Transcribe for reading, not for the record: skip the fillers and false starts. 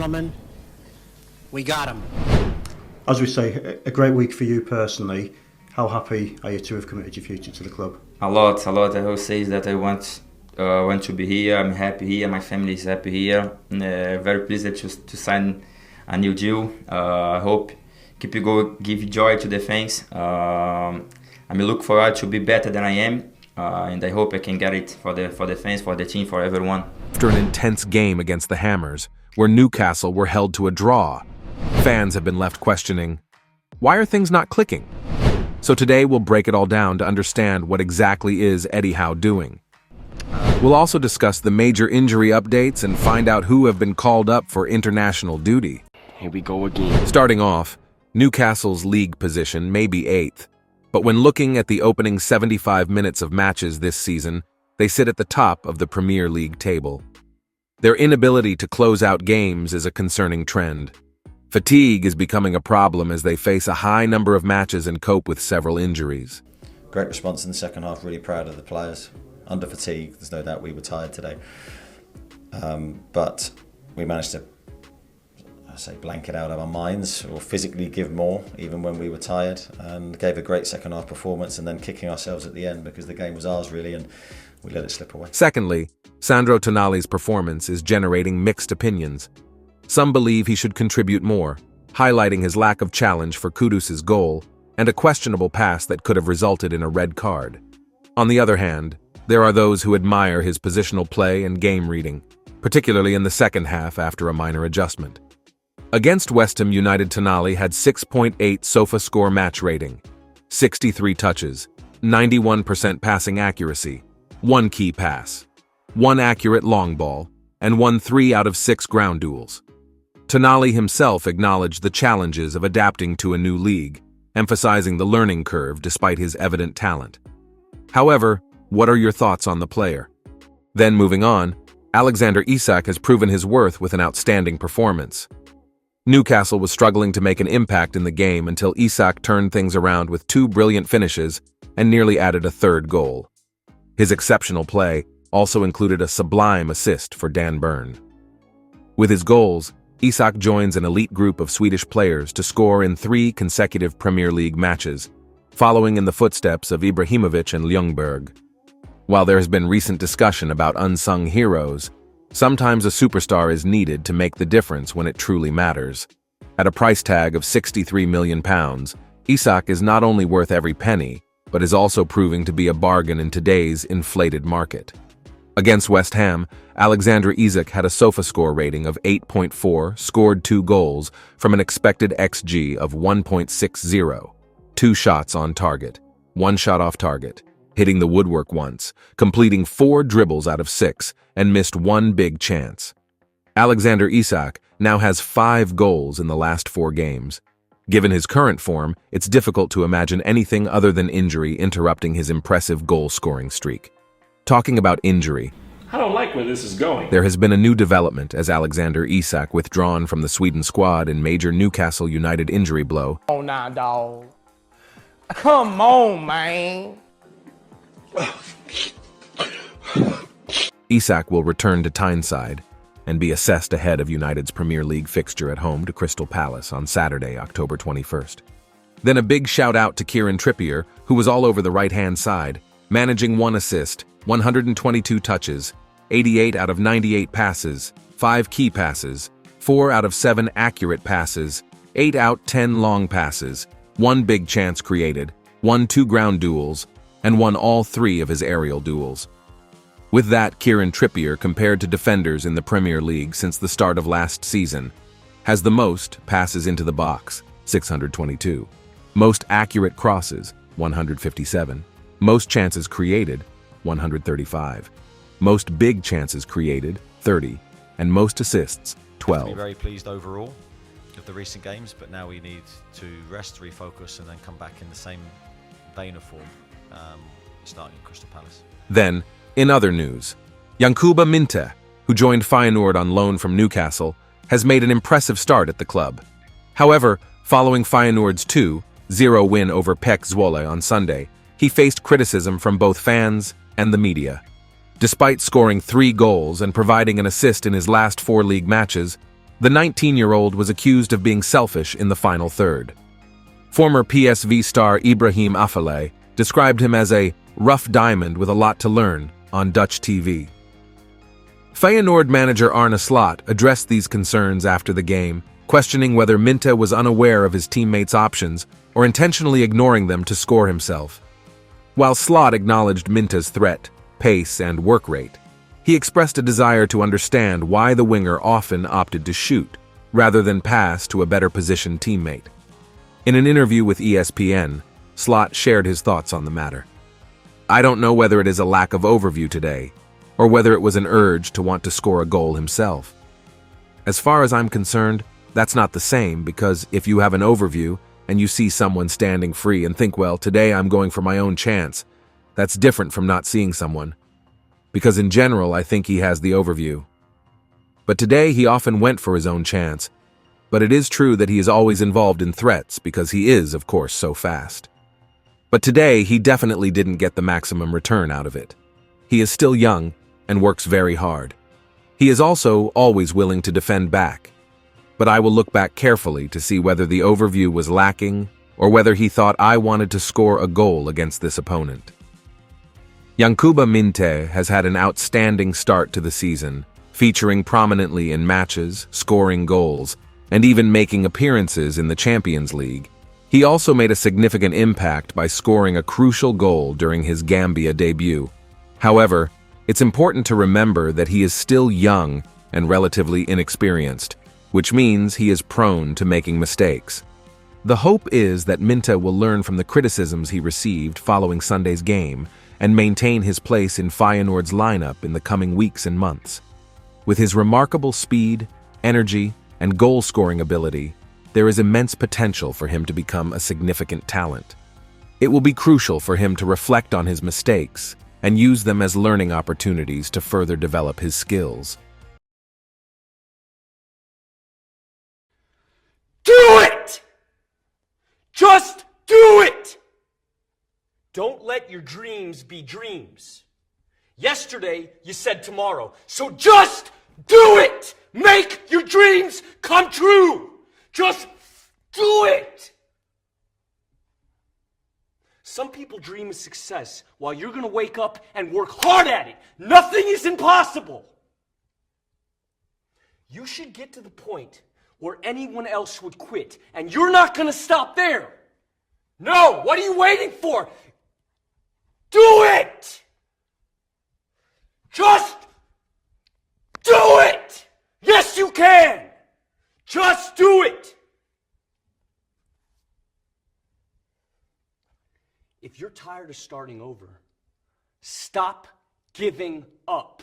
gentlemen, we got him. As we say, a great week for you personally. How happy are you to have committed your future to the club? A lot. I will say that I want to be here. I'm happy here. My family is happy here. Very pleased to sign a new deal. I hope keep give joy to the fans. I'm looking forward to be better than I am, and I hope I can get it for the fans, for the team, for everyone. After an intense game against the Hammers, where Newcastle were held to a draw, fans have been left questioning, why are things not clicking? So today we'll break it all down to understand what exactly is Eddie Howe doing. We'll also discuss the major injury updates and find out who have been called up for international duty. Here we go again. Starting off, Newcastle's league position may be 8th, but when looking at the opening 75 minutes of matches this season, they sit at the top of the Premier League table. Their inability to close out games is a concerning trend. Fatigue is becoming a problem as they face a high number of matches and cope with several injuries. Great response in the second half, really proud of the players. Under fatigue, there's no doubt we were tired today. But we managed to, blank it out of our minds or physically give more even when we were tired, and gave a great second half performance and then kicking ourselves at the end because the game was ours really and we let it slip away. Secondly, Sandro Tonali's performance is generating mixed opinions. Some believe he should contribute more, highlighting his lack of challenge for Kudus's goal and a questionable pass that could have resulted in a red card. On the other hand, there are those who admire his positional play and game reading, particularly in the second half after a minor adjustment. Against West Ham United, Tonali had 6.8 SofaScore match rating, 63 touches, 91% passing accuracy, 1 key pass, 1 accurate long ball, and won 3 out of 6 ground duels. Tonali himself acknowledged the challenges of adapting to a new league, emphasizing the learning curve despite his evident talent. However, what are your thoughts on the player? Then moving on, Alexandre Isak has proven his worth with an outstanding performance. Newcastle was struggling to make an impact in the game until Isak turned things around with 2 brilliant finishes and nearly added a 3rd goal. His exceptional play also included a sublime assist for Dan Burn. With his goals, Isak joins an elite group of Swedish players to score in 3 consecutive Premier League matches, following in the footsteps of Ibrahimovic and Ljungberg. While there has been recent discussion about unsung heroes, sometimes a superstar is needed to make the difference when it truly matters. At a price tag of £63 million, Isak is not only worth every penny, but is also proving to be a bargain in today's inflated market. Against West Ham, Alexandre Isak had a SofaScore rating of 8.4, scored 2 goals from an expected XG of 1.60, 2 shots on target, 1 shot off target, hitting the woodwork once, completing 4 dribbles out of 6, and missed 1 big chance. Alexandre Isak now has 5 goals in the last 4 games. Given his current form, it's difficult to imagine anything other than injury interrupting his impressive goal-scoring streak. Talking about injury, I don't like where this is going. There has been a new development as Alexandre Isak withdrawn from the Sweden squad in major Newcastle United injury blow. Oh, nah, dawg. Come on, man. Isak will return to Tyneside and be assessed ahead of United's Premier League fixture at home to Crystal Palace on Saturday, October 21st. Then a big shout out to Kieran Trippier, who was all over the right-hand side, managing 1 assist, 122 touches, 88 out of 98 passes, 5 key passes, 4 out of 7 accurate passes, 8 out 10 long passes, 1 big chance created, won 2 ground duels, and won all 3 of his aerial duels. With that, Kieran Trippier, compared to defenders in the Premier League since the start of last season, has the most passes into the box, 622, most accurate crosses, 157, most chances created, 135, most big chances created, 30, and most assists, 12. We're very pleased overall of the recent games, but now we need to rest, refocus, and then come back in the same vein of form, starting at Crystal Palace. Then, in other news, Yankuba Minteh, who joined Feyenoord on loan from Newcastle, has made an impressive start at the club. However, following Feyenoord's 2-0 win over PEC Zwolle on Sunday, he faced criticism from both fans and the media. Despite scoring 3 goals and providing an assist in his last 4 league matches, The 19-year-old was accused of being selfish in the final third. Former PSV star Ibrahim Afellay described him as a rough diamond with a lot to learn on Dutch TV. Feyenoord manager Arne Slot addressed these concerns after the game, questioning whether Minteh was unaware of his teammates' options or intentionally ignoring them to score himself. While Slot acknowledged Minteh's threat, pace, and work rate, he expressed a desire to understand why the winger often opted to shoot, rather than pass to a better-positioned teammate. In an interview with ESPN, Slot shared his thoughts on the matter. "I don't know whether it is a lack of overview today, or whether it was an urge to want to score a goal himself. As far as I'm concerned, that's not the same, because if you have an overview and you see someone standing free and think, well, today I'm going for my own chance, that's different from not seeing someone. Because in general, I think he has the overview. But today he often went for his own chance. But it is true that he is always involved in threats because he is, of course, so fast. But today he definitely didn't get the maximum return out of it. He is still young and works very hard. He is also always willing to defend back. But I will look back carefully to see whether the overview was lacking or whether he thought I wanted to score a goal against this opponent." Yankuba Minteh has had an outstanding start to the season, featuring prominently in matches, scoring goals, and even making appearances in the Champions League. He also made a significant impact by scoring a crucial goal during his Gambia debut. However, it's important to remember that he is still young and relatively inexperienced, which means he is prone to making mistakes. The hope is that Minteh will learn from the criticisms he received following Sunday's game and maintain his place in Feyenoord's lineup in the coming weeks and months. With his remarkable speed, energy, and goal-scoring ability, there is immense potential for him to become a significant talent. It will be crucial for him to reflect on his mistakes and use them as learning opportunities to further develop his skills. Do it! Just do it! Don't let your dreams be dreams. Yesterday, you said tomorrow. So just do it! Make your dreams come true! Just do it! Some people dream of success while you're going to wake up and work hard at it. Nothing is impossible. You should get to the point where anyone else would quit, and you're not going to stop there. No, what are you waiting for? Do it! Just do it! Yes, you can! Just do it! If you're tired of starting over, stop giving up.